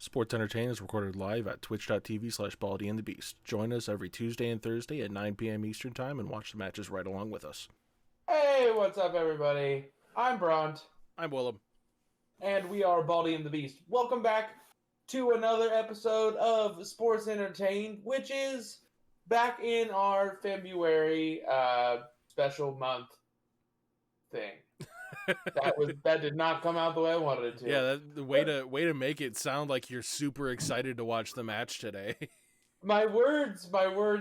Sports Entertainment is recorded live at twitch.tv/baldyandthebeast. Join us every Tuesday and Thursday at 9 p.m. Eastern Time and watch the matches right along with us. Hey, what's up, everybody? I'm Bront. I'm Willem. And we are Baldy and the Beast. Welcome back to another episode of Sports Entertained, which is back in our February special month thing. That did not come out the way I wanted it to. Yeah, the way to make it sound like you're super excited to watch the match today. My words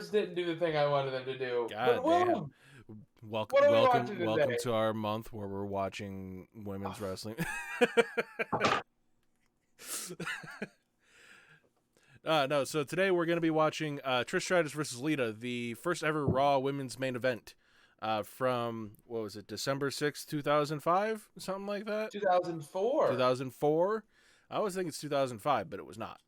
didn't do the thing I wanted them to do. God damn. Welcome to our month where we're watching women's wrestling. So today we're going to be watching Trish Stratus versus Lita, the first ever Raw women's main event from, what was it, December 6th, 2005? Something like that? 2004. 2004? I was thinking it's 2005, but it was not.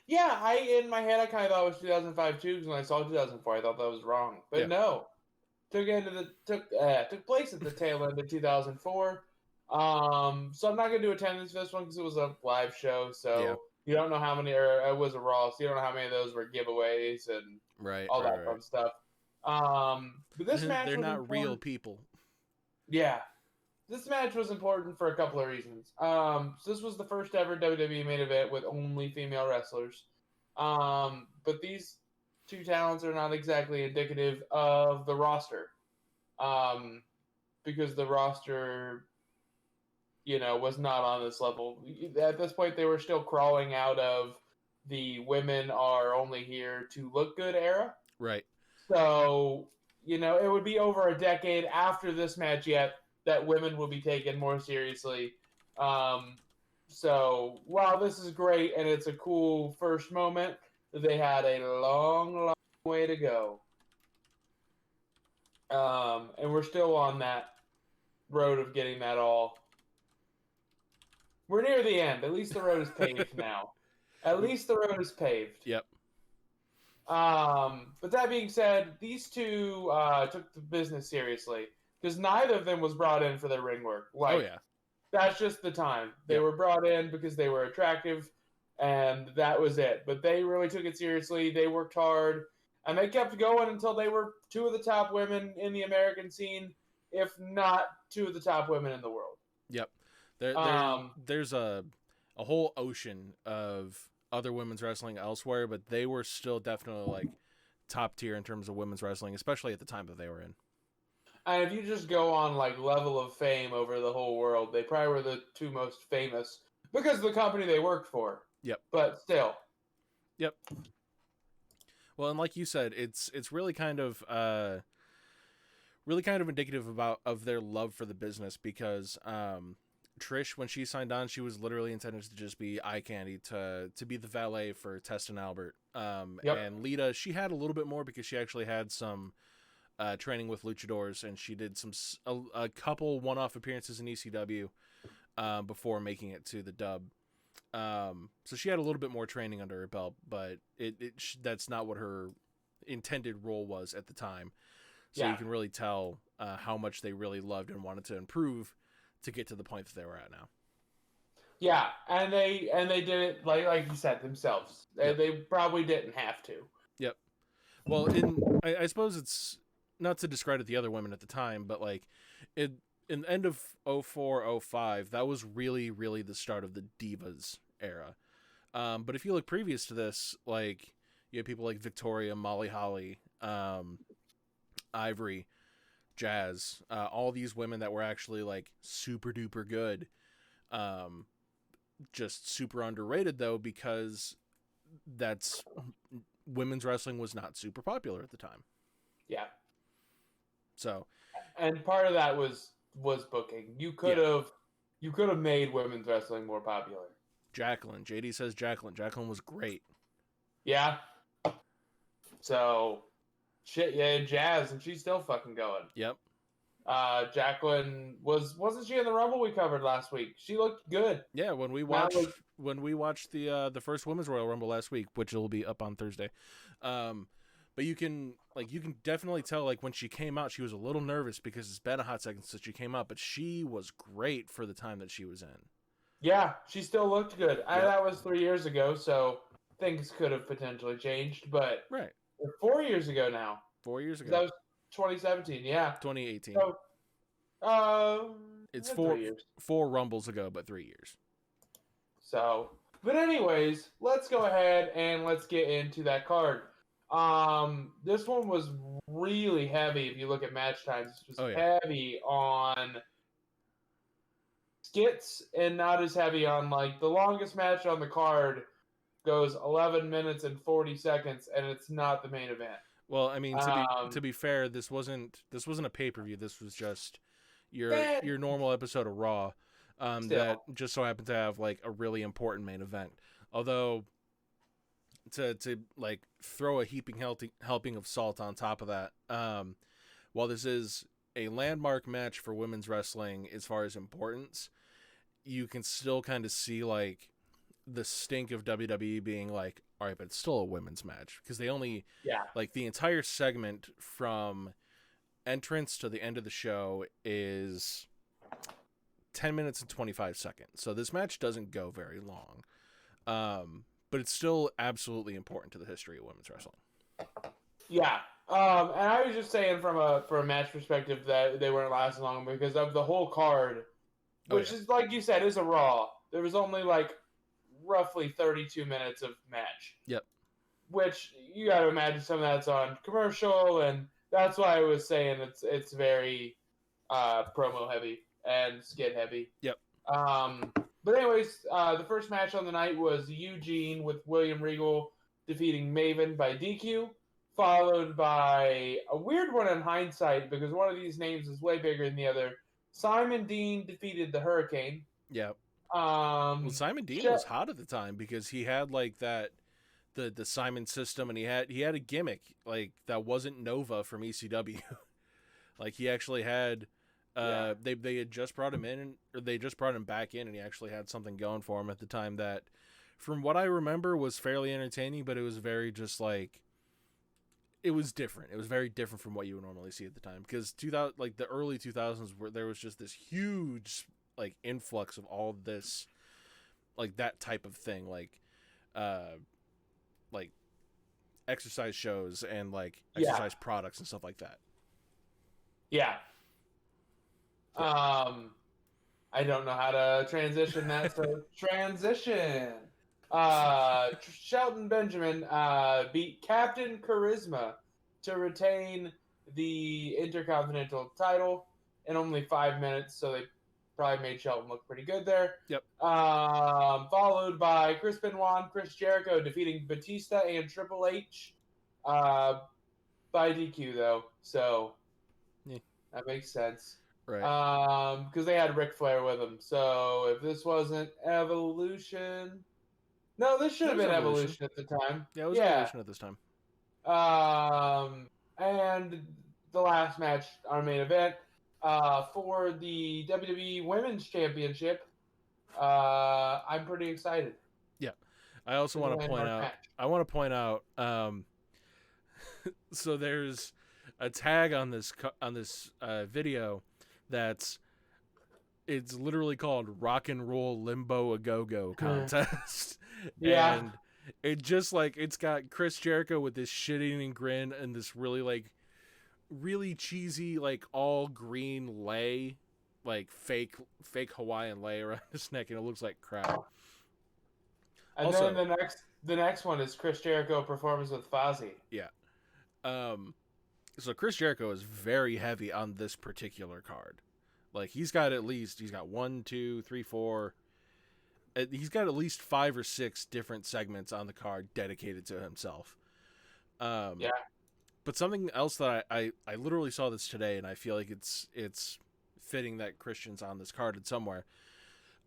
Yeah, in my head I kind of thought it was 2005 too, because when I saw 2004 I thought that was wrong. But yeah. No. Took place at the tail end of 2004. So I'm not going to do attendance for this one because it was a live show, so you don't know how many, or it was a Raw, so you don't know how many of those were giveaways and all that fun stuff. But this match they're was not important. Real people. Yeah. This match was important for a couple of reasons. So this was the first ever WWE main event with only female wrestlers. But these two talents are not exactly indicative of the roster. Because the roster, was not on this level. At this point, they were still crawling out of the women are only here to look good era. Right. So, it would be over a decade after this match yet that women will be taken more seriously. So, while this is great and it's a cool first moment, they had a long, long way to go. And we're still on that road of getting that all. We're near the end. At least the road is paved now. At least the road is paved. Yep. But that being said, these two took the business seriously because neither of them was brought in for their ring work. That's just the time. They were brought in because they were attractive, and that was it. But they really took it seriously. They worked hard, and they kept going until they were two of the top women in the American scene, if not two of the top women in the world. Yep. There's a whole ocean of other women's wrestling elsewhere, but they were still definitely top tier in terms of women's wrestling, especially at the time that they were in. And if you just go on level of fame over the whole world, they probably were the two most famous because of the company they worked for. Yep. But still. Yep. Well, and like you said, it's really kind of indicative of their love for the business because Trish, when she signed on, she was literally intended to just be eye candy, to be the valet for Test and Albert. And Lita, she had a little bit more because she actually had some training with luchadors, and she did a couple one-off appearances in ECW before making it to the dub. So she had a little bit more training under her belt, but that's not what her intended role was at the time. So you can really tell how much they really loved and wanted to improve to get to the point that they were at now. Yeah, and they did it like you said themselves. They probably didn't have to. Yep. Well, I suppose it's not to discredit the other women at the time, but in the end of 04-05, that was really, really the start of the Divas era. But if you look previous to this, you had people like Victoria, Molly Holly, Ivory, Jazz, all these women that were actually super duper good, just super underrated though, because women's wrestling was not super popular at the time. Yeah. So, and part of that was booking. You could have made women's wrestling more popular. Jacqueline, JD says Jacqueline was great. Yeah. So, shit, yeah, Jazz, and she's still fucking going. Yep. Jacqueline wasn't she in the Rumble we covered last week? She looked good. Yeah, when we watched the first Women's Royal Rumble last week, which will be up on Thursday. But you can definitely tell when she came out, she was a little nervous because it's been a hot second since she came out, but she was great for the time that she was in. Yeah, she still looked good. Yep. That was 3 years ago, so things could have potentially changed, but Right. 4 years ago now. 4 years ago. That was 2017, yeah. 2018. So, It's 3 years. 4 Rumbles ago, but 3 years. So, but anyways, let's go ahead and let's get into that card. This one was really heavy. If you look at match times, it was heavy on skits and not as heavy on like the longest match on the card goes 11 minutes and 40 seconds, and it's not the main event. Well, I mean, to be fair, this wasn't a pay-per-view. This was just your normal episode of Raw, that just so happened to have like a really important main event. Although, to like throw a heaping helping of salt on top of that, while this is a landmark match for women's wrestling as far as importance, you can still kind of see like the stink of WWE being like, all right, but it's still a women's match, because they only like the entire segment from entrance to the end of the show is 10 minutes and 25 seconds. So this match doesn't go very long. But it's still absolutely important to the history of women's wrestling. Yeah. And I was just saying from a match perspective that they weren't lasting long because of the whole card, which is, like you said, is a Raw. There was only like roughly 32 minutes of match. Yep. Which you got to imagine some of that's on commercial, and that's why I was saying it's very promo heavy and skit heavy. Yep. But anyways, the first match on the night was Eugene with William Regal defeating Maven by DQ, followed by a weird one in hindsight because one of these names is way bigger than the other. Simon Dean defeated the Hurricane. Yeah. Well, Simon Dean was hot at the time because he had like that the Simon system, and he had a gimmick like that wasn't Nova from ECW. Like he actually had they had just brought him in, or they just brought him back in, and he actually had something going for him at the time that, from what I remember, was fairly entertaining, but it was very just like, it was different. It was very different from what you would normally see at the time, because the early 2000s, where there was just this huge like influx of all of this, like that type of thing, like exercise shows and like exercise products and stuff like that. Yeah. I don't know how to transition that, so transition. Shelton Benjamin beat Captain Charisma to retain the Intercontinental title in only 5 minutes, so they probably made Shelton look pretty good there. Yep. Followed by Chris Benoit and Chris Jericho defeating Batista and Triple H by DQ, though, so that makes sense. Right. Because they had Ric Flair with them. So if this wasn't Evolution, no, this should have been Evolution at the time. Yeah, it was Evolution at this time. And the last match, our main event, for the WWE Women's Championship. I'm pretty excited. Yeah, I also want to point out. Match. I want to point out. So there's a tag on this video that's, it's literally called Rock and Roll Limbo a Go-Go Contest. Yeah. And it just like, it's got Chris Jericho with this shit-eating grin and this really cheesy like all green lei, like fake Hawaiian lei around his neck, and it looks like crap. And also, then the next one is Chris Jericho performs with Fozzy. Yeah. So Chris Jericho is very heavy on this particular card. Like he's got 1, 2, 3, 4. He's got at least 5 or 6 different segments on the card dedicated to himself. Yeah. But something else that I literally saw this today, and I feel like it's fitting that Christian's on this card somewhere.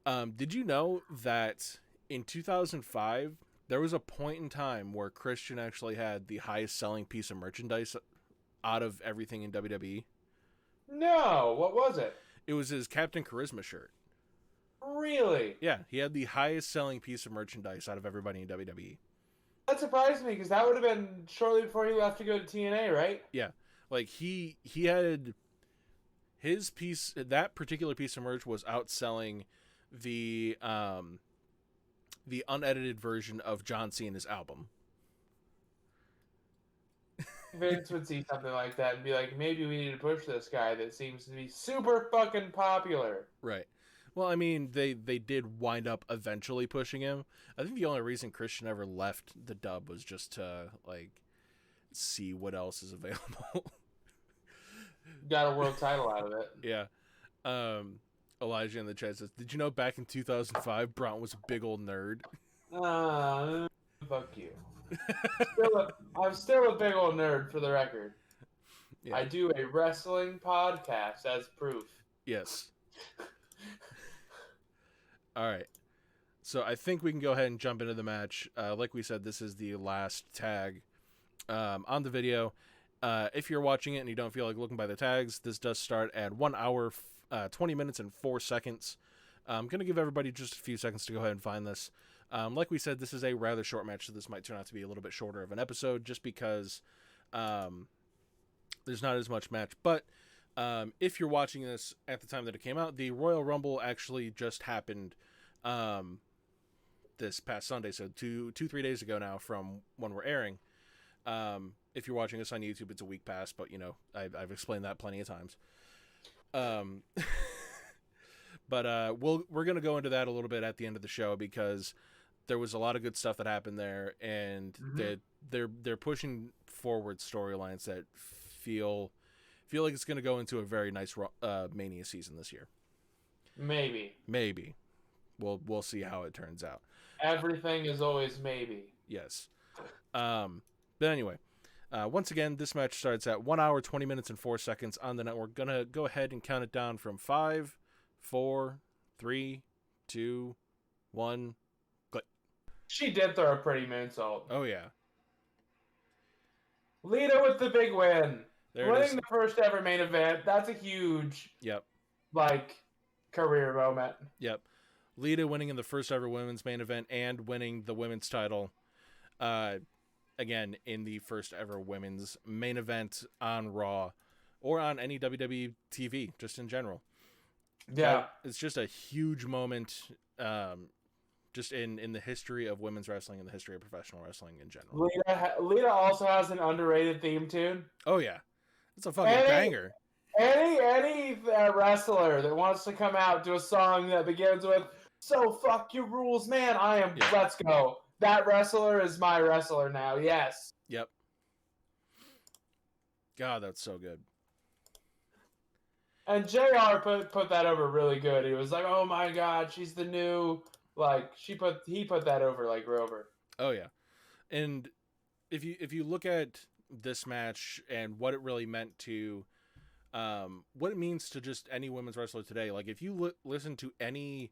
Did you know that in 2005 there was a point in time where Christian actually had the highest selling piece of merchandise out of everything in WWE? No, what was it? It was his Captain Charisma shirt. Really? Yeah, he had the highest selling piece of merchandise out of everybody in WWE. That surprised me because that would have been shortly before he left to go to TNA, right? Yeah, like he had his piece. That particular piece of merch was outselling the unedited version of John Cena's album. Vince would see something like that and be like, maybe we need to push this guy that seems to be super fucking popular. Right. Well, I mean, they did wind up eventually pushing him. I think the only reason Christian ever left the dub was just to, like, see what else is available. Got a world title out of it. Yeah. Elijah in the chat says, did you know back in 2005, Braun was a big old nerd? Fuck you. I'm still a big old nerd, for the record. Yeah. I do a wrestling podcast as proof. Yes. All right. So I think we can go ahead and jump into the match. Like we said, this is the last tag on the video. If you're watching it and you don't feel like looking by the tags, this does start at 1 hour, 20 minutes and 4 seconds. I'm going to give everybody just a few seconds to go ahead and find this. Like we said, this is a rather short match, so this might turn out to be a little bit shorter of an episode just because there's not as much match. But if you're watching this at the time that it came out, the Royal Rumble actually just happened this past Sunday, so 3 days ago now from when we're airing. If you're watching this on YouTube, it's a week past, but you know, I've explained that plenty of times. But we're gonna go into that a little bit at the end of the show because there was a lot of good stuff that happened there, and they're pushing forward storylines that feel like it's gonna go into a very nice Mania season this year. Maybe. We'll see how it turns out. Everything is always maybe. Yes. But anyway, once again, this match starts at 1 hour, 20 minutes and 4 seconds on the network. Gonna go ahead and count it down from 5, 4, 3, 2, 1. Click. She did throw a pretty moonsault. Oh yeah. Lita with the big win. Winning the first ever main event. That's a huge career moment. Yep. Lita winning in the first ever women's main event and winning the women's title. Again, in the first ever women's main event on Raw or on any WWE TV, just in general. Yeah. It's just a huge moment just in the history of women's wrestling and the history of professional wrestling in general. Lita also has an underrated theme tune. Oh, yeah. It's a fucking banger. Any wrestler that wants to come out to a song that begins with, "So fuck your rules, man, let's go." That wrestler is my wrestler now, yes. Yep. God, that's so good. And JR put that over really good. He was like, "Oh my God, she's the new," he put that over like Rover. Oh yeah. And if you look at this match and what it really meant to what it means to just any women's wrestler today, like if you listen to any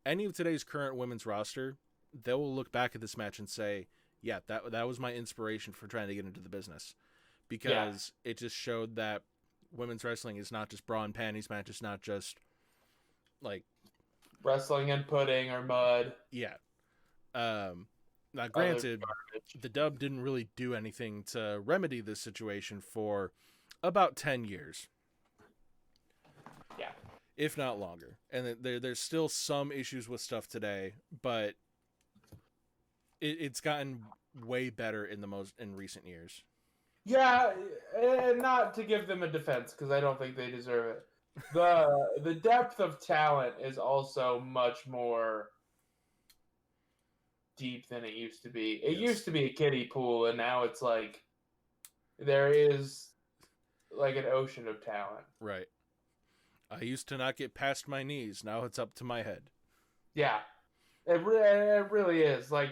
of today's current women's roster, they will look back at this match and say, yeah, that was my inspiration for trying to get into the business, because it just showed that women's wrestling is not just bra and panties match. It's not just like wrestling in pudding or mud. Yeah. Now, granted, the dub didn't really do anything to remedy this situation for about 10 years. Yeah. If not longer. And there's still some issues with stuff today, but it's gotten way better in recent years. Yeah, and not to give them a defense, because I don't think they deserve it. The depth of talent is also much more deep than it used to be. It used to be a kiddie pool, and now it's like there is like an ocean of talent. Right. I used to not get past my knees. Now it's up to my head. Yeah. It really is. Like,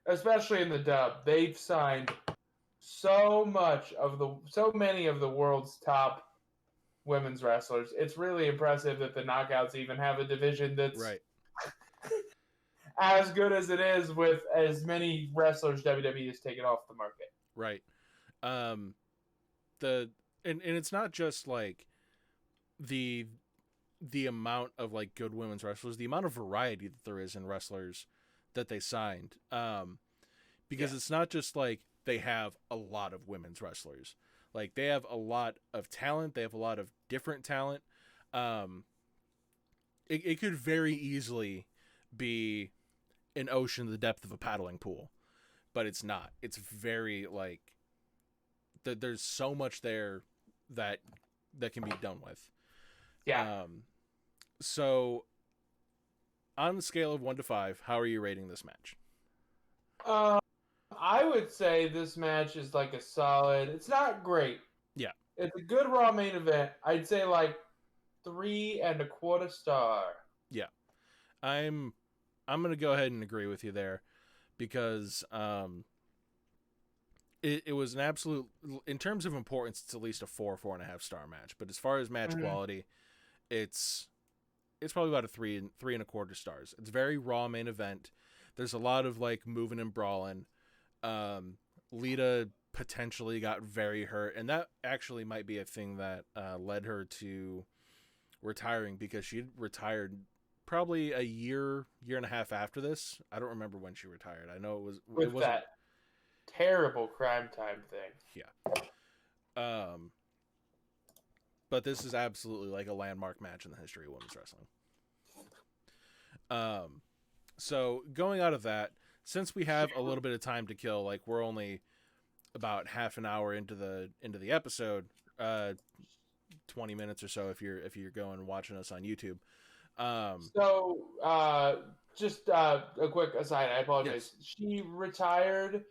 especially in the dub, they've signed so many of the world's top women's wrestlers. It's really impressive that the Knockouts even have a division that's right. as good as it is, with as many wrestlers WWE has taken off the market. Right. And it's not just like the amount of like good women's wrestlers, the amount of variety that there is in wrestlers that they signed. Because it's not just like they have a lot of women's wrestlers. Like, they have a lot of talent. They have a lot of different talent. it could very easily be an ocean the depth of a paddling pool, but it's not. It's very like there's so much there that can be done with. Yeah. So on the scale of 1 to 5, how are you rating this match? I would say this match is like a solid. It's not great. Yeah. It's a good Raw main event. I'd say like 3.25 star. Yeah. I'm gonna go ahead and agree with you there, because it was an absolute, in terms of importance, it's at least a 4.5 star match. But as far as match quality, it's probably about a 3.25 stars. It's very Raw main event. There's a lot of like moving and brawling. Lita potentially got very hurt, and that actually might be a thing that led her to retiring, because she retired probably a year and a half after this. I don't remember when she retired. I know it was that terrible Crime Time thing. Yeah. But this is absolutely like a landmark match in the history of women's wrestling. So going out of that, since we have a little bit of time to kill, like we're only about half an hour into the episode, 20 minutes or so if you're going and watching us on YouTube. Just a quick aside, I apologize. Yes. She retired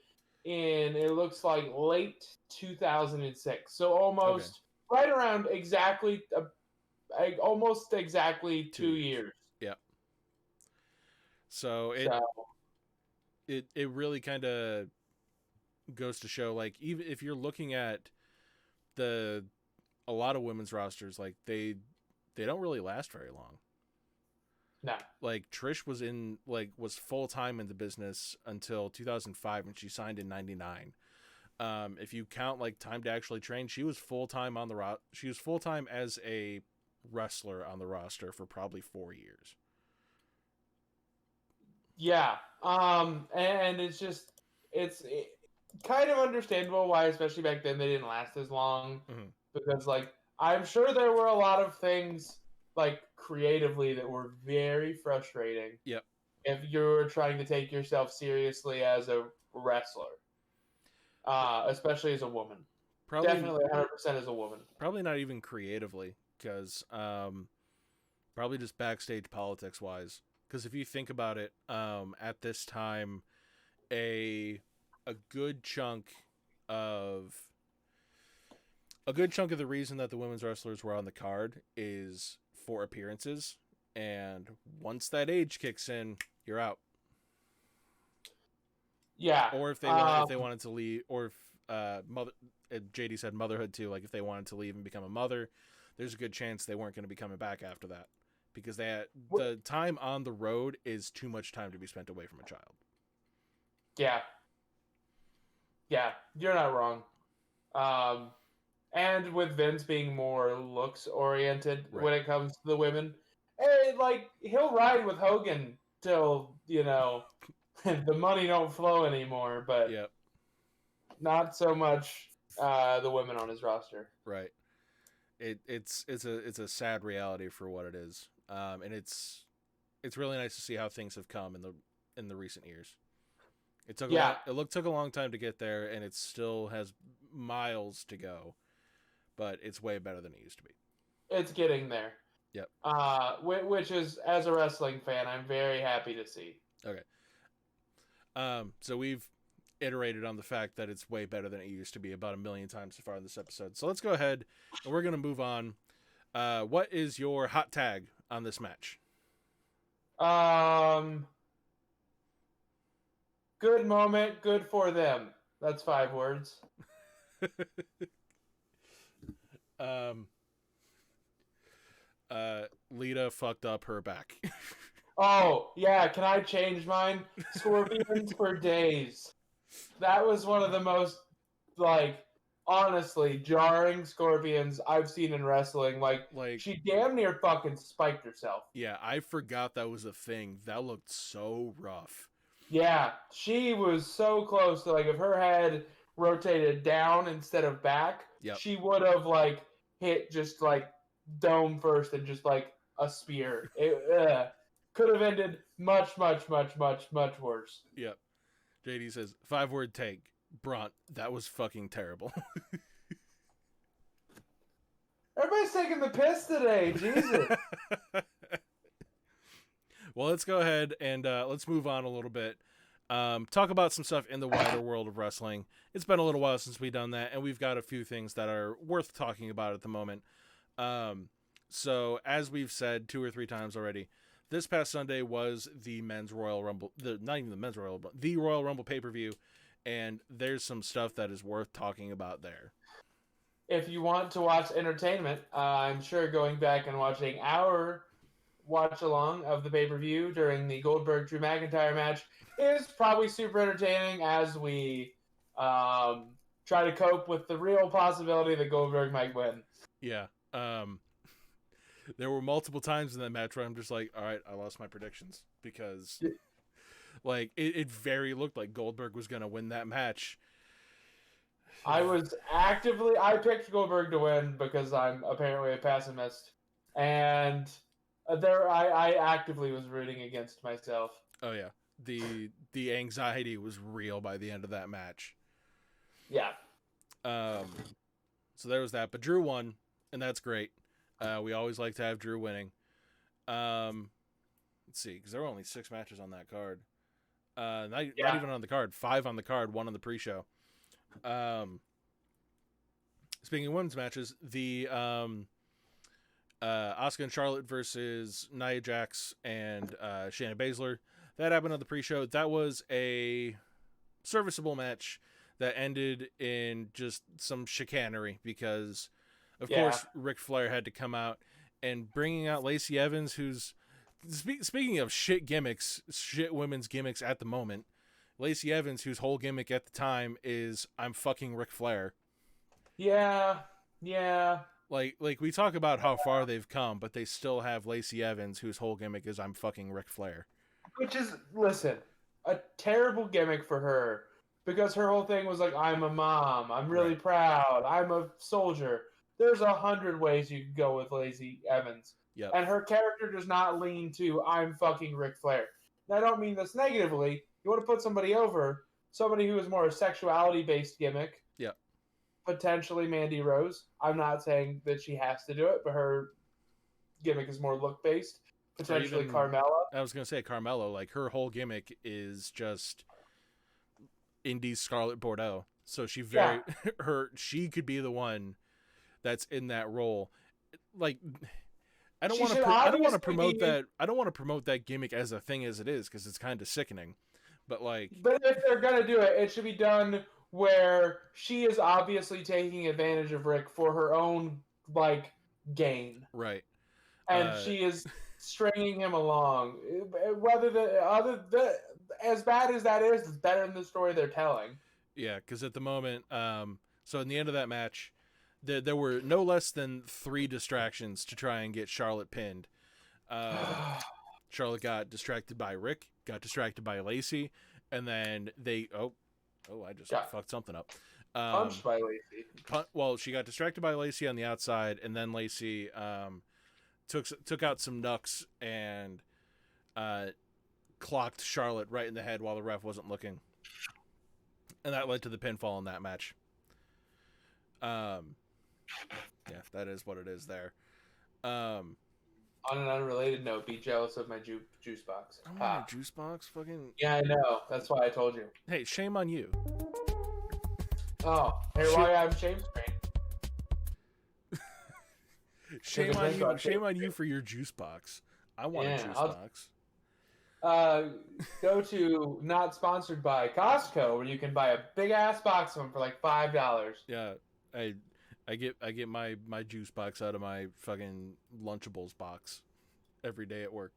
in, it looks like, late 2006. So almost right around exactly, almost exactly 2 years. Yeah. So it really kind of goes to show, like, even if you're looking at a lot of women's rosters, like they don't really last very long. No. Like Trish was full time in the business until 2005, and she signed in 99. If you count like time to actually train, she was full time on the she was full time as a wrestler on the roster for probably 4 years. Yeah. And it's kind of understandable why, especially back then, they didn't last as long. Mm-hmm. Because, like, I'm sure there were a lot of things, like, creatively that were very frustrating. Yep. If you're trying to take yourself seriously as a wrestler. Especially as a woman. Definitely 100% as a woman. Probably not even creatively, because probably just backstage politics-wise. Because if you think about it, at this time, a good chunk of the reason that the women's wrestlers were on the card is for appearances, and once that age kicks in, you're out. Yeah. Or if they wanted to leave, or if JD said motherhood too, like if they wanted to leave and become a mother, there's a good chance they weren't going to be coming back after that, because the time on the road is too much time to be spent away from a child. Yeah, you're not wrong. And with Vince being more looks oriented when it comes to the women, like he'll ride with Hogan till the money don't flow anymore, but not so much the women on his roster. Right. It's a sad reality for what it is, and it's really nice to see how things have come in the recent years. It took a long time to get there, and it still has miles to go, but it's way better than it used to be. It's getting there. Yep. Which is, as a wrestling fan, I'm very happy to see. Okay. So we've iterated on the fact that it's way better than it used to be about 1 million times so far in this episode. So let's go ahead and we're going to move on. What is your hot tag on this match? Good moment, good for them. That's 5 words. Lita fucked up her back. Oh, yeah, can I change mine? Scorpions for days. That was one of the most, like, honestly, jarring scorpions I've seen in wrestling. Like she damn near fucking spiked herself. Yeah, I forgot that was a thing. That looked so rough. Yeah, she was so close to, like, if her head rotated down instead of back, she would have, like, hit just, like, dome first and just, like, a spear. It could have ended much, much, much, much, much worse. Yep. JD says, 5-word take. Braun, that was fucking terrible. Everybody's taking the piss today. Jesus. Well, let's go ahead and let's move on a little bit. Talk about some stuff in the wider world of wrestling. It's been a little while since we've done that, and we've got a few things that are worth talking about at the moment. So, as we've said 2 or 3 times already, this past Sunday was the Men's Royal Rumble. Not even the Men's Royal Rumble, the Royal Rumble pay-per-view, and there's some stuff that is worth talking about there. If you want to watch entertainment, I'm sure going back and watching our watch-along of the pay-per-view during the Goldberg-Drew McIntyre match is probably super entertaining as we try to cope with the real possibility that Goldberg might win. Yeah. There were multiple times in that match where I'm just like, all right, I lost my predictions because like it very looked like Goldberg was going to win that match. I picked Goldberg to win because I'm apparently a pessimist, and I actively was rooting against myself. Oh yeah, the anxiety was real by the end of that match. Yeah. So there was that, but Drew won, and that's great. We always like to have Drew winning. Let's see, because there were only 6 matches on that card. Not even on the card. 5 on the card, 1 on the pre-show. Speaking of women's matches, the Asuka and Charlotte versus Nia Jax and Shayna Baszler, that happened on the pre-show. That was a serviceable match that ended in just some chicanery because, of course, Ric Flair had to come out and bringing out Lacey Evans, who's speaking of shit gimmicks, shit women's gimmicks at the moment. Lacey Evans, whose whole gimmick at the time is I'm fucking Ric Flair. Yeah. Like we talk about how far they've come, but they still have Lacey Evans, whose whole gimmick is I'm fucking Ric Flair. Which is, listen, a terrible gimmick for her because her whole thing was like, I'm a mom, I'm really proud, I'm a soldier. There's 100 ways you could go with Lacey Evans. Yep. And her character does not lean to I'm fucking Ric Flair. And I don't mean this negatively. You want to put somebody over, somebody who is more a sexuality-based gimmick. Yep. Potentially Mandy Rose. I'm not saying that she has to do it, but her gimmick is more look-based. Potentially Carmella. I was going to say Carmella. Like, her whole gimmick is just indie Scarlett Bordeaux. So she she could be the one that's in that role. Like, I don't want to promote that. I don't want to promote that gimmick as a thing as it is because it's kind of sickening. But if they're gonna do it, it should be done where she is obviously taking advantage of Rick for her own gain, right? And she is stringing him along. As bad as that is, it's better than the story they're telling. Yeah, because at the moment, so in the end of that match, there were no less than 3 distractions to try and get Charlotte pinned. Charlotte got distracted by Rick, got distracted by Lacey, and then I just fucked something up. Punched by Lacey. Well, she got distracted by Lacey on the outside, and then Lacey took out some knucks and clocked Charlotte right in the head while the ref wasn't looking. And that led to the pinfall in that match. Yeah, that is what it is there. On an unrelated note, be jealous of my juice box. I want a juice box? Fucking... Yeah, I know. That's why I told you. Hey, shame on you. Oh, hey, why I'm shame screen. Shame on you for your juice box. I want a juice box. Go to not sponsored by Costco where you can buy a big ass box of them for like $5. Yeah, I get my juice box out of my fucking Lunchables box every day at work.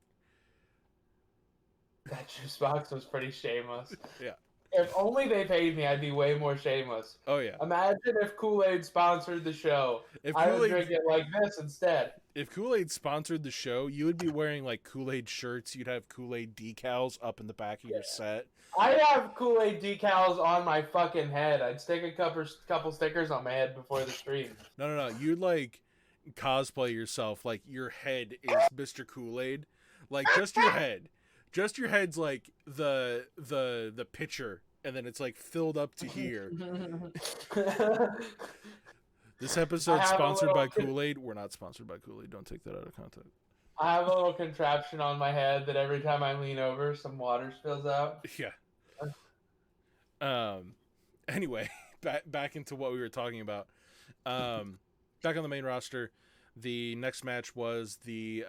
That juice box was pretty shameless. Yeah. If only they paid me, I'd be way more shameless. Oh, yeah. Imagine if Kool-Aid sponsored the show. I would drink it like this instead. If Kool-Aid sponsored the show, you would be wearing like Kool-Aid shirts. You'd have Kool-Aid decals up in the back of your set. I'd have Kool-Aid decals on my fucking head. I'd stick a couple stickers on my head before the stream. No. You'd cosplay yourself like your head is Mr. Kool-Aid, like just your head's like the pitcher, and then it's like filled up to here. This episode's sponsored by Kool-Aid. We're not sponsored by Kool-Aid. Don't take that out of context. I have a little contraption on my head that every time I lean over, some water spills out. Yeah. Anyway, back into what we were talking about. Back on the main roster, the next match was the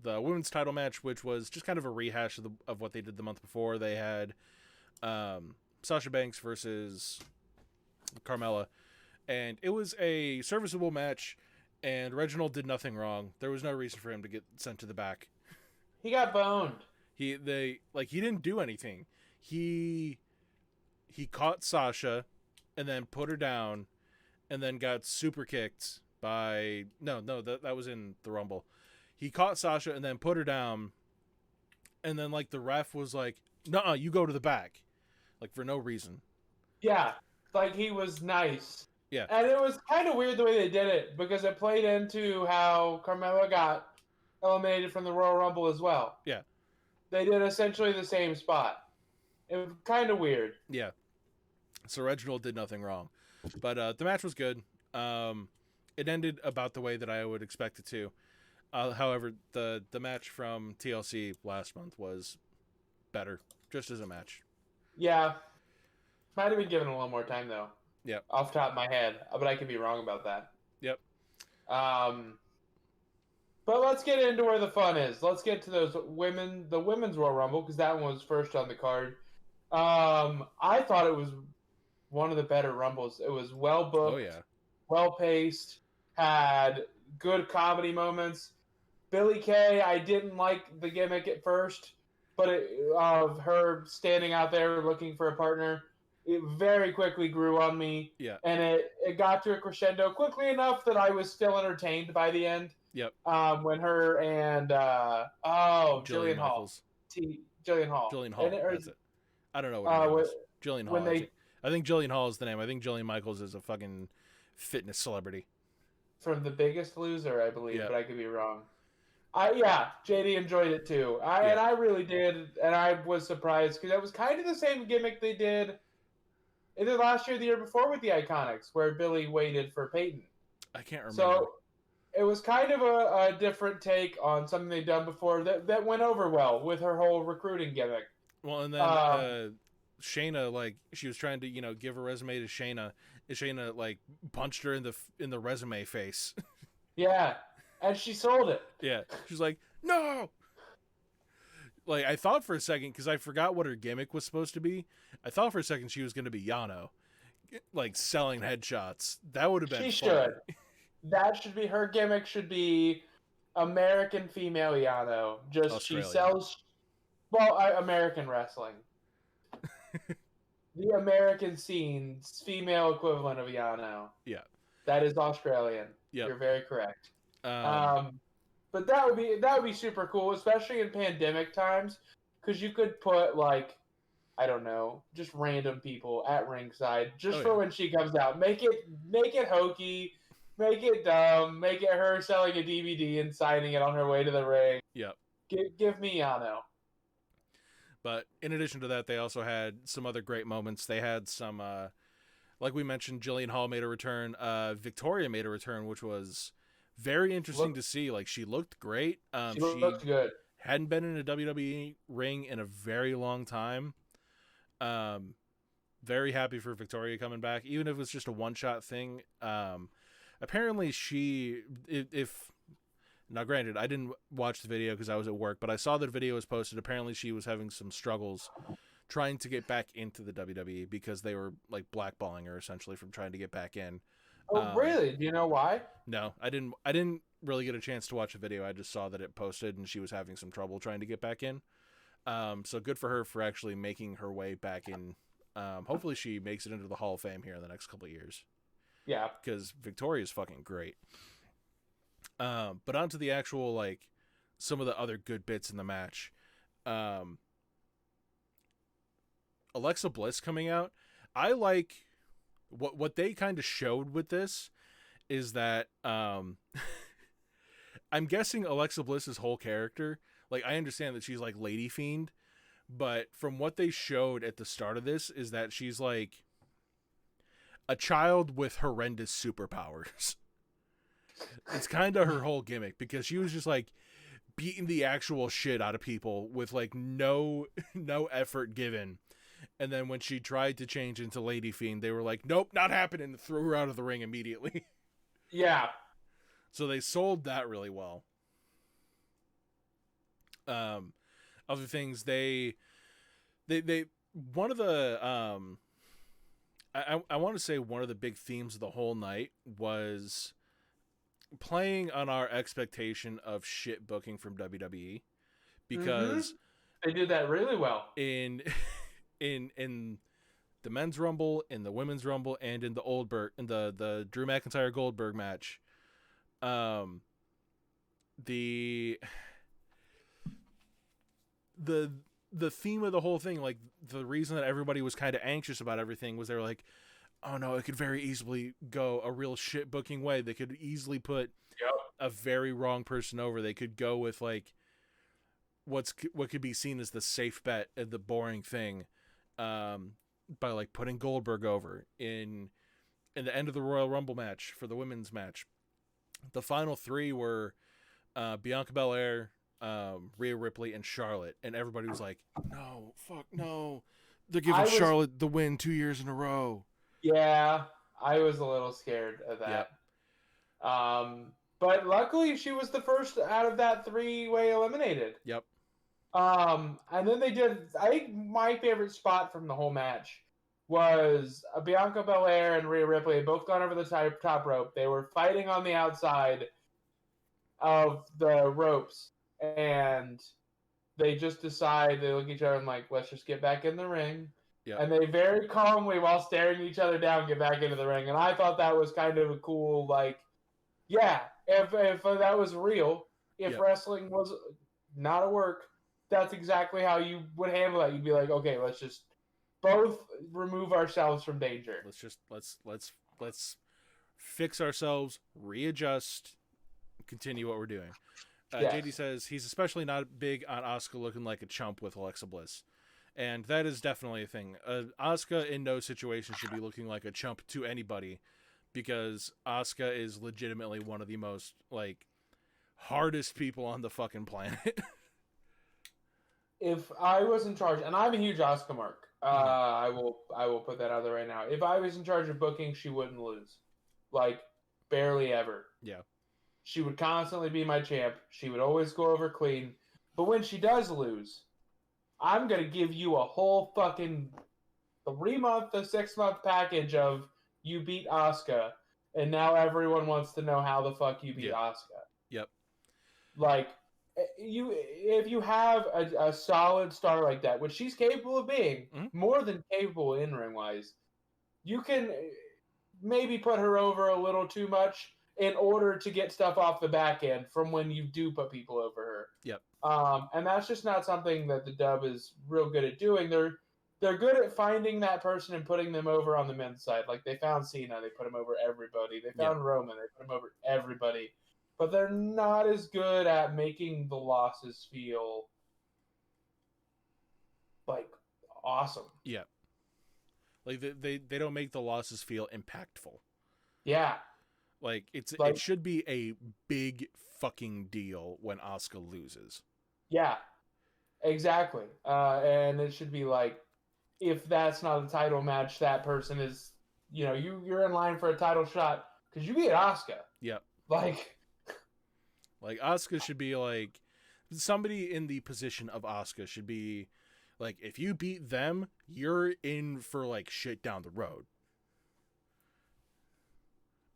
women's title match, which was just kind of a rehash of what they did the month before. They had Sasha Banks versus Carmella, and it was a serviceable match, and Reginald did nothing wrong. There was no reason for him to get sent to the back. He got boned. He didn't do anything. He caught Sasha and then put her down and then got super kicked by that was in the Rumble. He caught Sasha and then put her down, and then like the ref was like, "Nuh-uh, you go to the back," like for no reason. Yeah, like he was nice. Yeah, and it was kind of weird the way they did it because it played into how Carmella got eliminated from the Royal Rumble as well. Yeah, they did essentially the same spot. It was kind of weird. Yeah, so Reginald did nothing wrong, but the match was good. It ended about the way that I would expect it to. However, the match from TLC last month was better, just as a match. Yeah. Might have been given a little more time, though. Yep. Off the top of my head, but I could be wrong about that. Yep. But let's get into where the fun is. Let's get to the women's Royal Rumble, because that one was first on the card. I thought it was one of the better Rumbles. It was well booked. Oh, yeah. Well paced, had good comedy moments. Billie Kay, I didn't like the gimmick at first, but of her standing out there looking for a partner, it very quickly grew on me. Yeah. And it got to a crescendo quickly enough that I was still entertained by the end. Yep. When her and Jillian Hall. Jillian Hall. Jillian Hall. That's it. I don't know what her name is. Jillian Hall. I think Jillian Hall is the name. I think Jillian Michaels is a fucking fitness celebrity. From The Biggest Loser, I believe, but I could be wrong. JD enjoyed it too. And I really did, and I was surprised because it was kind of the same gimmick they did either last year or the year before with the Iconics, where Billy waited for Peyton. I can't remember. So it was kind of a different take on something they'd done before that went over well with her whole recruiting gimmick. Well, and then Shayna, like, she was trying to, give a resume to Shayna, and Shayna, like, punched her in the resume face. Yeah, and she sold it. Yeah, she's like, no! Like, I thought for a second, because I forgot what her gimmick was supposed to be, I thought for a second she was going to be Yano, like, selling headshots. That would have been fun. She should. That should be, her gimmick should be American female Yano. Just, Australian. She sells, American wrestling. The American scene's female equivalent of Yano. Yeah. That is Australian. Yep. You're very correct. But that would be super cool, especially in pandemic times, because you could put, like, I don't know, just random people at ringside just for when she comes out. Make it hokey, make it dumb, make it her selling a DVD and signing it on her way to the ring. Yep. Give me Yano. But in addition to that, they also had some other great moments. They had some, like we mentioned, Jillian Hall made a return. Victoria made a return, which was very interesting to see. Like, she looked great. She looked good. Hadn't been in a WWE ring in a very long time. Very happy for Victoria coming back, even if it was just a one-shot thing. Apparently now, granted, I didn't watch the video because I was at work, but I saw the video was posted. Apparently, she was having some struggles trying to get back into the WWE because they were, like, blackballing her, essentially, from trying to get back in. Oh, really? Do you know why? No, I didn't really get a chance to watch the video. I just saw that it posted, and she was having some trouble trying to get back in. So good for her for actually making her way back in. Hopefully, she makes it into the Hall of Fame here in the next couple of years. Yeah. Because Victoria's fucking great. But onto the actual, like, some of the other good bits in the match. Alexa Bliss coming out. I like what they kind of showed with this is that I'm guessing Alexa Bliss's whole character, like I understand that she's like Lady Fiend, but from what they showed at the start of this is that she's like a child with horrendous superpowers. It's kind of her whole gimmick, because she was just like beating the actual shit out of people with like no effort given. And then when she tried to change into Lady Fiend, they were like, nope, not happening, and threw her out of the ring immediately. Yeah. So they sold that really well. Other things, they one of the I want to say one of the big themes of the whole night was playing on our expectation of shit booking from WWE, because they did that really well in the men's rumble, in the women's rumble, and in the Drew McIntyre Goldberg match. The theme of the whole thing, like the reason that everybody was kind of anxious about everything, was they were like, oh no, it could very easily go a real shit booking way. They could easily put a very wrong person over. They could go with like what could be seen as the safe bet and the boring thing, by like putting Goldberg over in the end of the Royal Rumble match for the women's match. The final three were Bianca Belair, Rhea Ripley, and Charlotte, and everybody was like, no, fuck no, they're giving Charlotte the win 2 years in a row. Yeah, I was a little scared of that. Yep. But luckily she was the first out of that three-way eliminated. Yep. And then they did, I think my favorite spot from the whole match was Bianca Belair and Rhea Ripley had both gone over the top rope. They were fighting on the outside of the ropes, and they just decide, they look at each other and like, let's just get back in the ring. Yep. And they very calmly, while staring each other down, get back into the ring. And I thought that was kind of a cool, like, yeah, if that was real, if wrestling was not a work, that's exactly how you would handle that. You'd be like, okay, let's just both remove ourselves from danger. Let's fix ourselves, readjust, continue what we're doing. JD says he's especially not big on Asuka looking like a chump with Alexa Bliss. And that is definitely a thing. Asuka in no situation should be looking like a chump to anybody, because Asuka is legitimately one of the most like hardest people on the fucking planet. If I was in charge, and I'm a huge Asuka mark, I will put that out there right now. If I was in charge of booking, she wouldn't lose, like barely ever. Yeah, she would constantly be my champ. She would always go over clean. But when she does lose, I'm gonna give you a whole fucking 3-month to 6-month package of you beat Asuka, and now everyone wants to know how the fuck you beat Asuka. Yep. Like, if you have a solid star like that, which she's capable of being, more than capable in ring wise, you can maybe put her over a little too much in order to get stuff off the back end from when you do put people over her. Yep. And that's just not something that the dub is real good at doing. They're good at finding that person and putting them over on the men's side. Like, they found Cena, they put him over everybody. They found Roman, they put him over everybody. But they're not as good at making the losses feel like awesome. Yeah. Like they don't make the losses feel impactful. Yeah. Like it should be a big fucking deal when Asuka loses. Yeah. Exactly. And it should be like, if that's not a title match, that person is, you're in line for a title shot because you beat Asuka. Yep. Like Asuka should be like, somebody in the position of Asuka should be like, if you beat them, you're in for like shit down the road.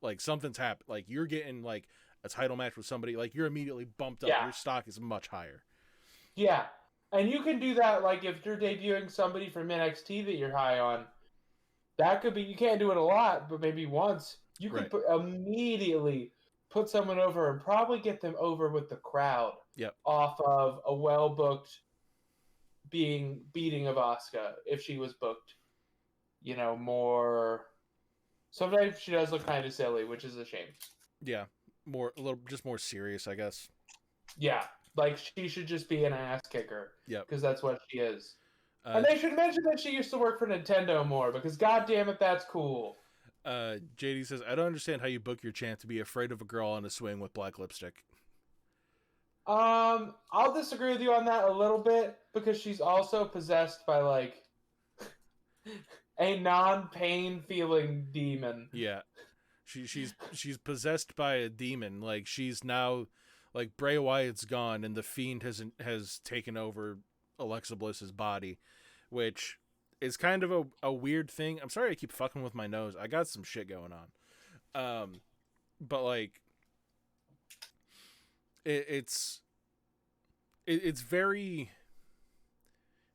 Like, something's happened. Like, you're getting like a title match with somebody, like you're immediately bumped up. Your stock is much higher. Yeah. And you can do that, like, if you're debuting somebody from NXT that you're high on. That could be, you can't do it a lot, but maybe once. You could immediately put someone over and probably get them over with the crowd. Yep. Off of a well-booked beating of Asuka, if she was booked, more Sometimes she does look kind of silly, which is a shame. Yeah, just more serious, I guess. Yeah, like she should just be an ass kicker. Yep. Because that's what she is. And they should mention that she used to work for Nintendo more, because god damn it, that's cool. JD says, I don't understand how you book your champ to be afraid of a girl on a swing with black lipstick. I'll disagree with you on that a little bit, because she's also possessed by, like, a non-pain feeling demon. Yeah. She's possessed by a demon. Like, she's now, like, Bray Wyatt's gone and the Fiend has taken over Alexa Bliss's body, which is kind of a weird thing. I'm sorry I keep fucking with my nose. I got some shit going on. But like it's very,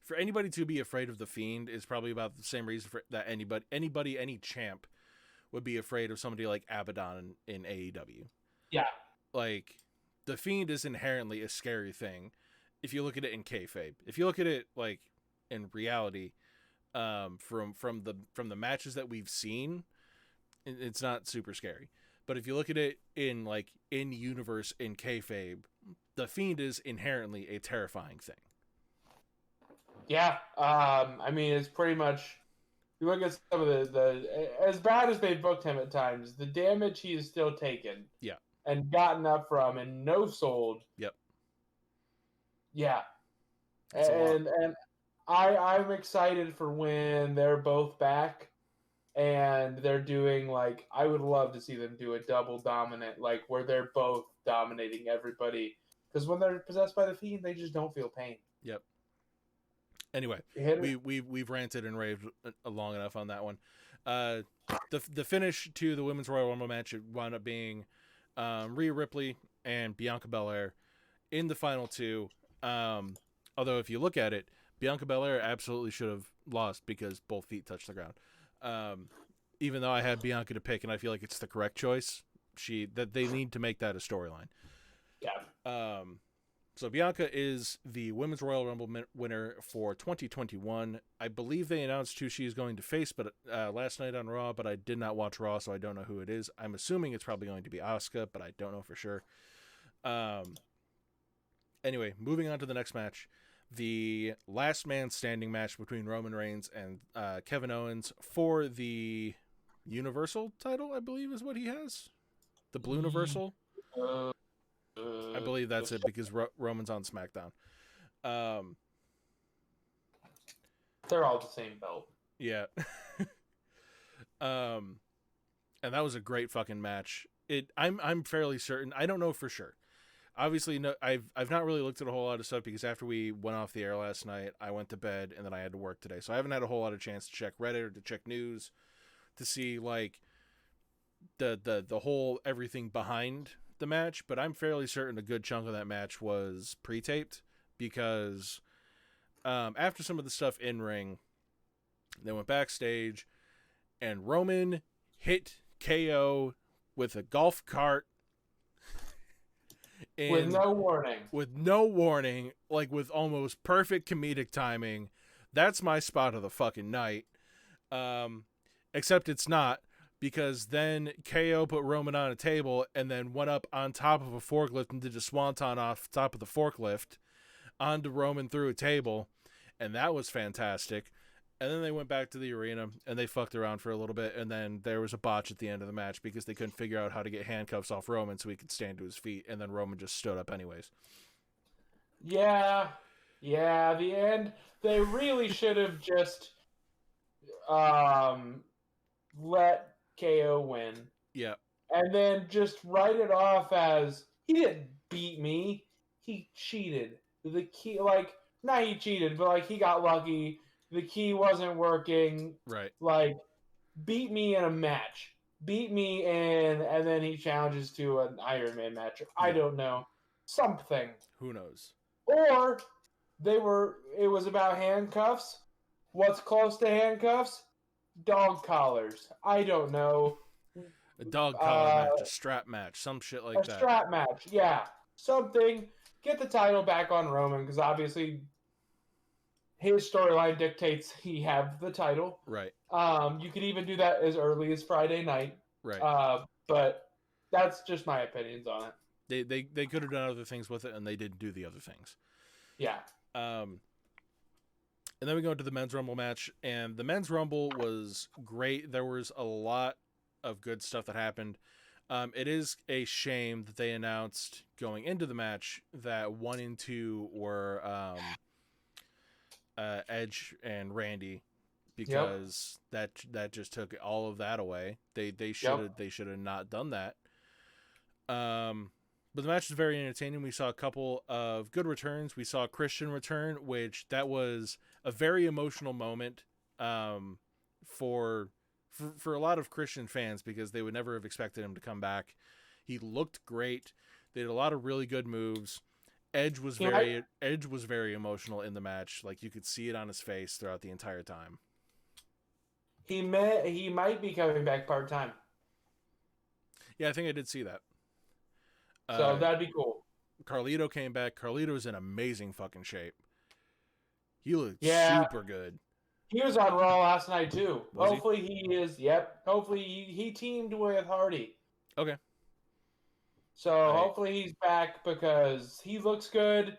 for anybody to be afraid of the Fiend is probably about the same reason that anybody, any champ would be afraid of somebody like Abaddon in AEW. Yeah. Like, the Fiend is inherently a scary thing if you look at it in kayfabe. If you look at it like in reality, from the matches that we've seen, it's not super scary. But if you look at it in like in universe in kayfabe, the Fiend is inherently a terrifying thing. Yeah, I mean, it's pretty much, you look at some of the as bad as they've booked him at times, the damage he has still taken. Yeah. And gotten up from and no sold. Yep. Yeah. And I'm excited for when they're both back and they're doing, like, I would love to see them do a double dominant, like where they're both dominating everybody. Because when they're possessed by the Fiend, they just don't feel pain. Yep. Anyway, we've ranted and raved long enough on that one. The finish to the Women's Royal Rumble match, it wound up being Rhea Ripley and Bianca Belair in the final two. Although if you look at it, Bianca Belair absolutely should have lost because both feet touched the ground. Even though I had Bianca to pick, and I feel like it's the correct choice, that they need to make that a storyline. Yeah. So Bianca is the Women's Royal Rumble winner for 2021. I believe they announced who she is going to face, but last night on Raw, but I did not watch Raw, so I don't know who it is. I'm assuming it's probably going to be Asuka, but I don't know for sure. Anyway, moving on to the next match. The last man standing match between Roman Reigns and Kevin Owens for the Universal title, I believe is what he has. The Blue Universal. I believe that's it because Roman's on SmackDown. They're all the same belt. Yeah. And that was a great fucking match. I'm fairly certain. I don't know for sure. Obviously, no. I've not really looked at a whole lot of stuff because after we went off the air last night, I went to bed and then I had to work today, so I haven't had a whole lot of chance to check Reddit or to check news to see like the whole everything behind the match. But I'm fairly certain a good chunk of that match was pre-taped because after some of the stuff in ring, they went backstage and Roman hit KO with a golf cart. With no warning. With no warning, like with almost perfect comedic timing. That's my spot of the fucking night. Except it's not, because then KO put Roman on a table and then went up on top of a forklift and did a swanton off top of the forklift onto Roman through a table. And that was fantastic. And then they went back to the arena and they fucked around for a little bit. And then there was a botch at the end of the match because they couldn't figure out how to get handcuffs off Roman so he could stand to his feet. And then Roman just stood up anyways. Yeah. Yeah. The end. They really should have just let KO win. Yeah. And then just write it off as he didn't beat me. He cheated. The key, like, not he cheated, but like he got lucky. The key wasn't working. Right. Like, beat me in a match. Beat me in, and then he challenges to an Iron Man match. I don't know. Something. Who knows? Or it was about handcuffs. What's close to handcuffs? Dog collars. I don't know. A dog collar match, a strap match, some shit like that. A strap match, yeah. Something. Get the title back on Roman, because obviously his storyline dictates he have the title. Right. You could even do that as early as Friday night. Right. But that's just my opinions on it. They could have done other things with it, and they didn't do the other things. Yeah. And then we go into the men's rumble match, and the men's rumble was great. There was a lot of good stuff that happened. It is a shame that they announced going into the match that 1 and 2 were Edge and Randy, because that just took all of that away. They should have not done that. But the match was very entertaining. We saw a couple of good returns. We saw Christian return, which that was a very emotional moment for a lot of Christian fans, because they would never have expected him to come back. He looked great. They did a lot of really good moves. Edge was very emotional in the match. Like, you could see it on his face throughout the entire time. He might be coming back part-time. Yeah, I think I did see that. So that'd be cool. Carlito came back. Carlito's in amazing fucking shape. He looked super good. He was on Raw last night too. Hopefully he is. Yep. Hopefully he teamed with Hardy. Okay. So hopefully he's back, because he looks good.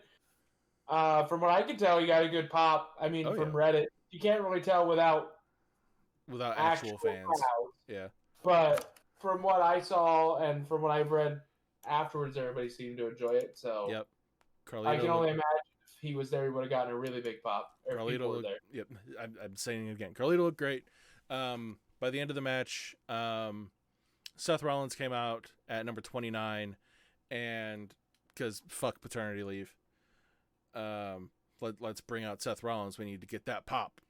From what I can tell, he got a good pop. I mean, from Reddit, you can't really tell without actual fans. Crowds. Yeah. But from what I saw and from what I've read afterwards, everybody seemed to enjoy it. So yep. Carlito I can only imagine if he was there, he would have gotten a really big pop. Carlito looked, there. Yep. I'm saying it again. Carlito looked great. By the end of the match, Seth Rollins came out at number 29, and because fuck paternity leave, let's bring out Seth Rollins. We need to get that pop.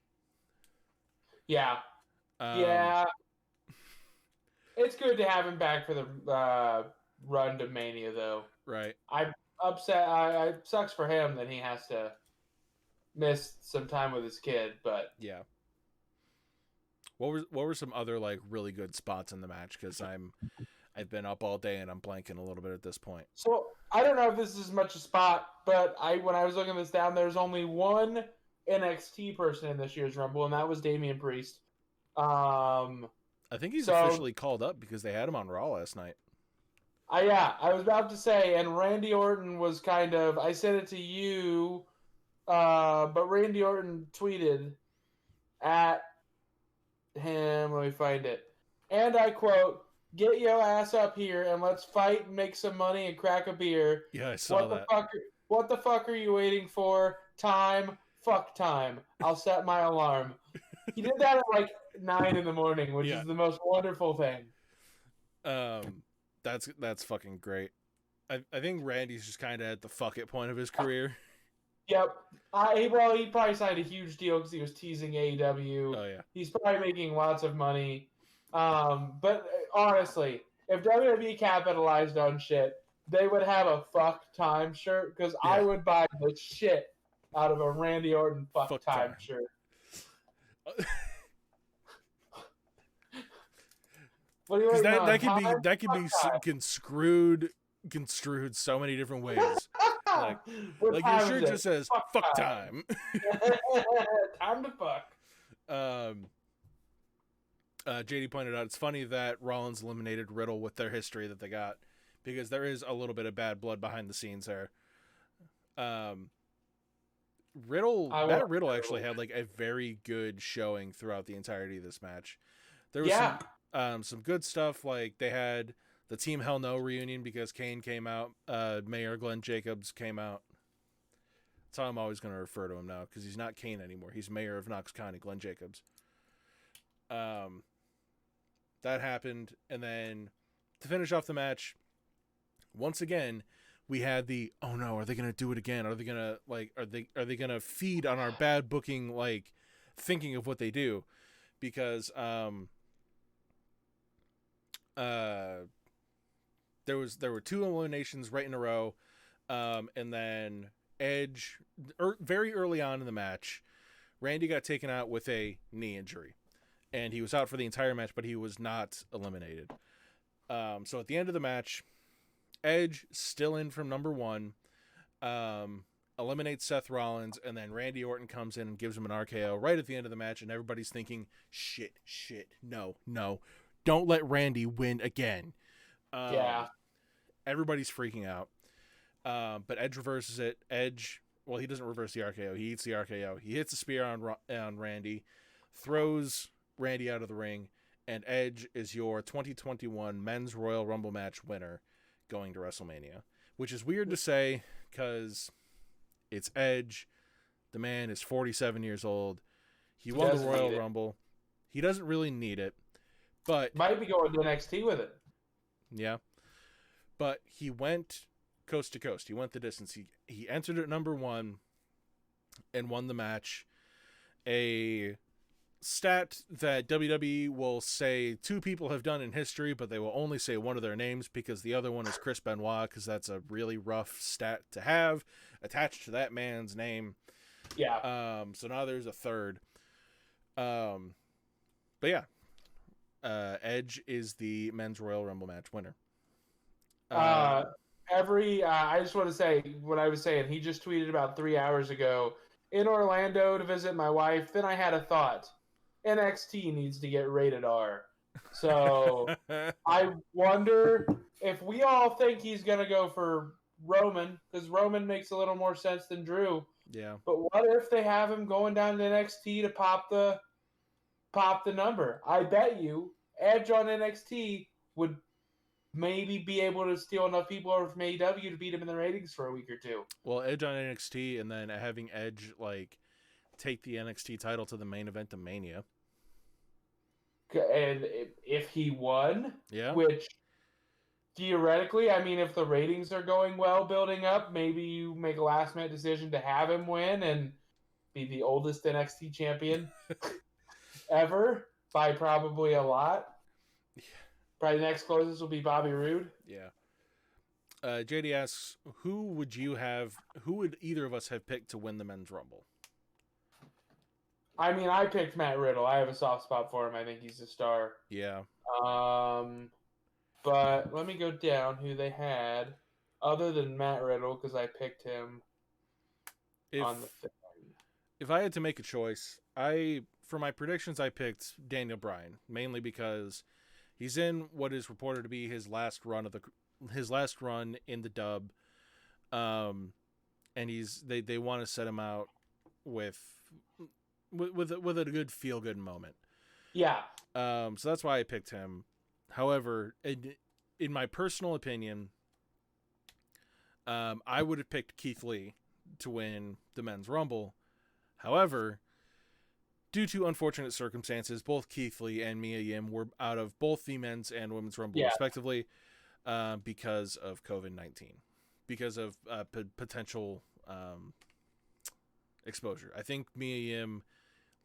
Yeah. Yeah. It's good to have him back for the run to Mania, though. Right. I'm upset. It sucks for him that he has to miss some time with his kid, but yeah. What were some other like really good spots in the match? Because I've been up all day and I'm blanking a little bit at this point. So I don't know if this is much a spot, but when I was looking this down, there's only one NXT person in this year's Rumble, and that was Damian Priest. I think he's officially called up because they had him on Raw last night. Yeah, I was about to say, and Randy Orton was kind of, I said it to you, but Randy Orton tweeted at him, let me find it, and I quote, "Get your ass up here and let's fight and make some money and crack a beer." Yeah, I saw that. What the fuck are you waiting for? Time? Fuck time. I'll set my alarm. He did that at like 9 a.m, which is the most wonderful thing. That's fucking great. I think Randy's just kind of at the fuck it point of his career. Yep. He probably signed a huge deal because he was teasing AEW. Oh yeah. He's probably making lots of money. But honestly, if WWE capitalized on shit, they would have a fuck time shirt, because I would buy the shit out of a Randy Orton fuck time shirt. What do you that could be construed so many different ways. Like your shirt just says fuck time. Time to fuck. JD pointed out it's funny that Rollins eliminated Riddle with their history that they got, because there is a little bit of bad blood behind the scenes there. Riddle actually had like a very good showing throughout the entirety of this match. There was some good stuff, like they had the Team Hell No reunion because Kane came out, Mayor Glenn Jacobs came out. That's how I'm always going to refer to him now, because he's not Kane anymore. He's Mayor of Knox County, Glenn Jacobs. That happened, and then to finish off the match, once again, we had the, oh no, are they going to do it again? Are they going to are they going to feed on our bad booking, like thinking of what they do? Because there were 2 eliminations right in a row, and then Edge, very early on in the match, Randy got taken out with a knee injury, and he was out for the entire match, but he was not eliminated. So at the end of the match, Edge still in from number 1. eliminates Seth Rollins, and then Randy Orton comes in and gives him an RKO right at the end of the match, and everybody's thinking, shit, no, don't let Randy win again. Yeah. Everybody's freaking out. But Edge reverses it. Edge, well, he doesn't reverse the RKO. He eats the RKO. He hits a spear on Randy, throws Randy out of the ring, and Edge is your 2021 Men's Royal Rumble match winner going to WrestleMania, which is weird to say because it's Edge. The man is 47 years old. He won the Royal Rumble. He doesn't really need it, but might be going to NXT with it. Yeah, but he went coast to coast. He went the distance. He entered at number 1 and won the match. A stat that WWE will say 2 people have done in history, but they will only say one of their names because the other one is Chris Benoit, because that's a really rough stat to have attached to that man's name. Yeah. So now there's a third. But yeah, Edge is the Men's Royal Rumble match winner. I just want to say what I was saying. He just tweeted about 3 hours ago in Orlando to visit my wife. Then I had a thought. NXT needs to get rated R. So I wonder if we all think he's going to go for Roman, because Roman makes a little more sense than Drew. Yeah. But what if they have him going down to NXT to pop the number? I bet you Edge on NXT would maybe be able to steal enough people over from AEW to beat him in the ratings for a week or 2. Well, Edge on NXT, and then having Edge take the NXT title to the main event of Mania. And if he won, yeah, which theoretically, I mean, if the ratings are going well, building up, maybe you make a last-minute decision to have him win and be the oldest NXT champion ever by probably a lot. Yeah. Probably the next closest will be Bobby Roode. Yeah. JD asks, who would either of us have picked to win the Men's Rumble? I mean, I picked Matt Riddle. I have a soft spot for him. I think he's a star. Yeah. But let me go down who they had other than Matt Riddle, because I picked him on the thing. If I had to make a choice, for my predictions, I picked Daniel Bryan, mainly because he's in what is reported to be his last run in the dub, and they want to set him out with a good feel good moment. Yeah. So that's why I picked him. However, in my personal opinion, I would have picked Keith Lee to win the Men's Rumble. However, due to unfortunate circumstances, both Keith Lee and Mia Yim were out of both the Men's and Women's Rumble, respectively, because of COVID-19, because of potential exposure. I think Mia Yim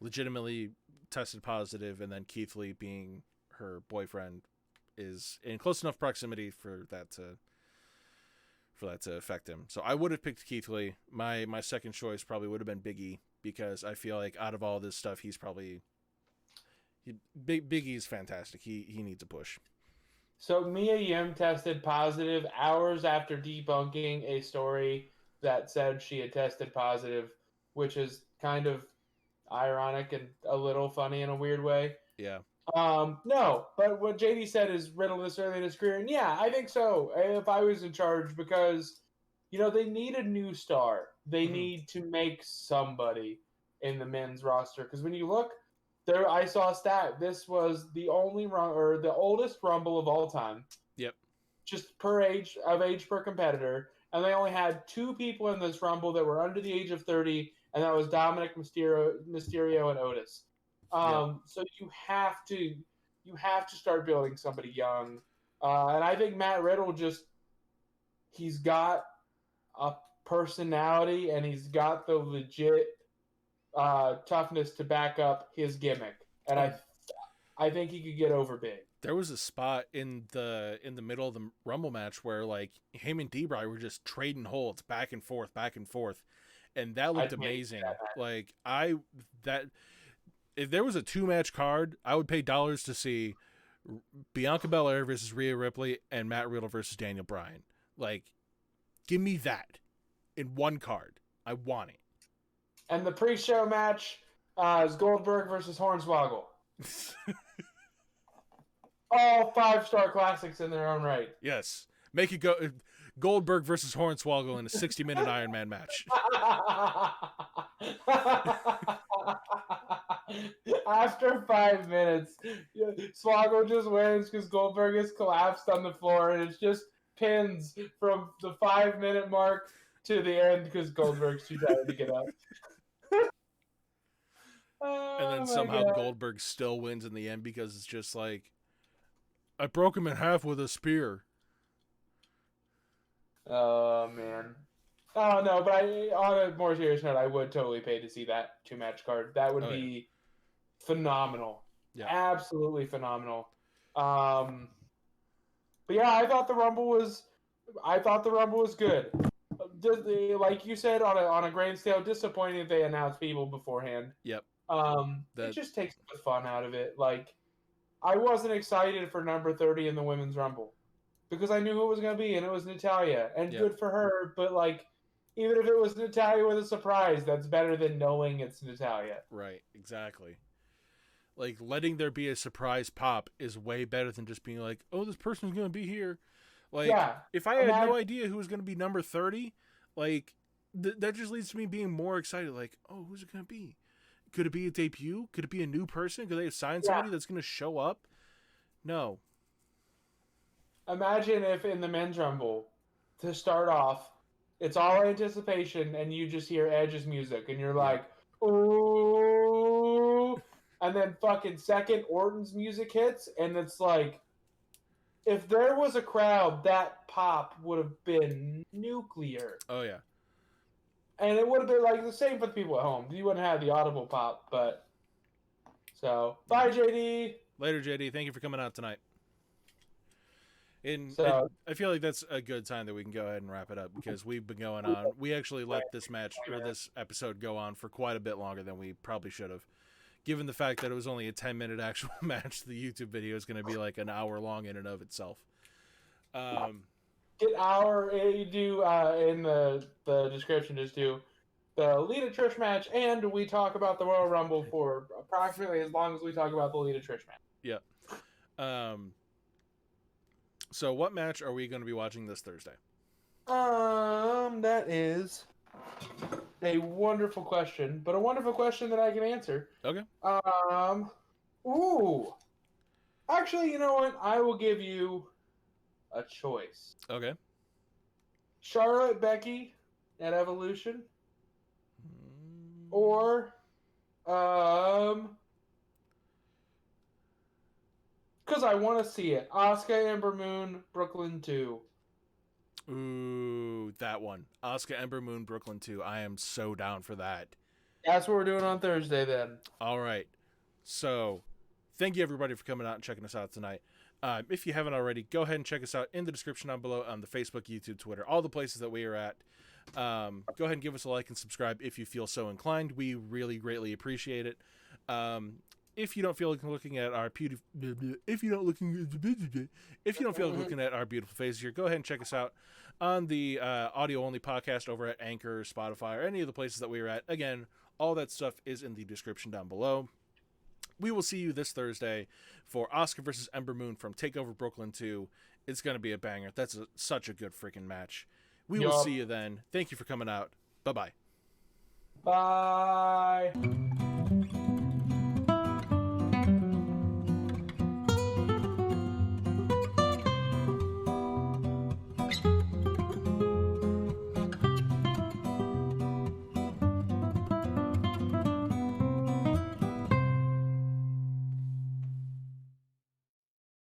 legitimately tested positive, and then Keith Lee, being her boyfriend, is in close enough proximity for that to affect him. So I would have picked Keith Lee. My second choice probably would have been Big E, because I feel like out of all this stuff, Big E's fantastic. He needs a push. So Mia Yim tested positive hours after debunking a story that said she had tested positive, which is kind of ironic and a little funny in a weird way. Yeah. No, but what JD said is Riddle this early in his career, and yeah, I think so. If I was in charge, because they need a new star. They need to make somebody in the men's roster, because when you look there, I saw a stat. This was the oldest Rumble of all time. Yep. Just age per competitor, and they only had 2 people in this Rumble that were under the age of 30, and that was Dominic Mysterio and Otis. So you have to start building somebody young, and I think Matt Riddle he's got a personality, and he's got the legit toughness to back up his gimmick, and I think he could get over big. There was a spot in the middle of the Rumble match where him and D-Bry were just trading holds back and forth, and that looked amazing. If there was a 2-match card, I would pay dollars to see Bianca Belair versus Rhea Ripley and Matt Riddle versus Daniel Bryan. Give me that in one card. I want it. And the pre-show match is Goldberg versus Hornswoggle. All 5-star classics in their own right. Yes. Make it go Goldberg versus Hornswoggle in a 60-minute Iron Man match. After 5 minutes, Swoggle just wins because Goldberg is collapsed on the floor, and it's just pins from the 5-minute mark to the end because Goldberg's too tired to get up. And then somehow Goldberg still wins in the end because it's just like, I broke him in half with a spear. Oh, man. Oh, no, but on a more serious note, I would totally pay to see that 2-match card. That would be phenomenal. Yeah. Absolutely phenomenal. But yeah, I thought the Rumble was good. Like you said, on a grand scale, disappointing that they announced people beforehand. Yep. It just takes the fun out of it. Like, I wasn't excited for number 30 in the Women's Rumble because I knew who it was going to be, and it was Natalya. And good for her, but like, even if it was Natalya with a surprise, that's better than knowing it's Natalya. Right, exactly. Like, letting there be a surprise pop is way better than just being like, oh, this person's going to be here. Like, if I had no idea who was going to be number 30, like, that just leads to me being more excited. Like, oh, who's it going to be? Could it be a debut? Could it be a new person? Could they have signed somebody that's going to show up? No. Imagine if in the Men's Rumble, to start off, it's all anticipation, and you just hear Edge's music, and you're like, ooh. And then fucking second, Orton's music hits, and it's like, if there was a crowd, that pop would have been nuclear. Oh, yeah. And it would have been like the same for the people at home. You wouldn't have the audible pop, but... So, bye, JD. Later, JD. Thank you for coming out tonight. I feel like that's a good time that we can go ahead and wrap it up because we've been going on. We actually let this match or this episode go on for quite a bit longer than we probably should have. Given the fact that it was only a 10-minute actual match, the YouTube video is going to be like an hour long in and of itself. In the description, just do the Lita Trish match, and we talk about the Royal Rumble for approximately as long as we talk about the Lita Trish match. Yeah. So what match are we going to be watching this Thursday? That is a wonderful question, but a wonderful question that I can answer. Okay. Actually, you know what? I will give you a choice. Okay. Charlotte, Becky at Evolution, or because I want to see it, Asuka, Ember Moon, Brooklyn 2. Ooh, that one. Asuka, Ember Moon, Brooklyn 2. I am so down for that. That's what we're doing on Thursday then. All right. So, thank you everybody for coming out and checking us out tonight. If you haven't already, go ahead and check us out in the description down below on the Facebook, YouTube, Twitter, all the places that we are at. Go ahead and give us a like and subscribe if you feel so inclined. We really greatly appreciate it. If you don't feel like looking at our beautiful faces here, go ahead and check us out on the audio only podcast over at Anchor, Spotify, or any of the places that we are at. Again, all that stuff is in the description down below. We will see you this Thursday for Asuka versus Ember Moon from TakeOver Brooklyn 2. It's going to be a banger. That's such a good freaking match. We will see you then. Thank you for coming out. Bye-bye. Bye.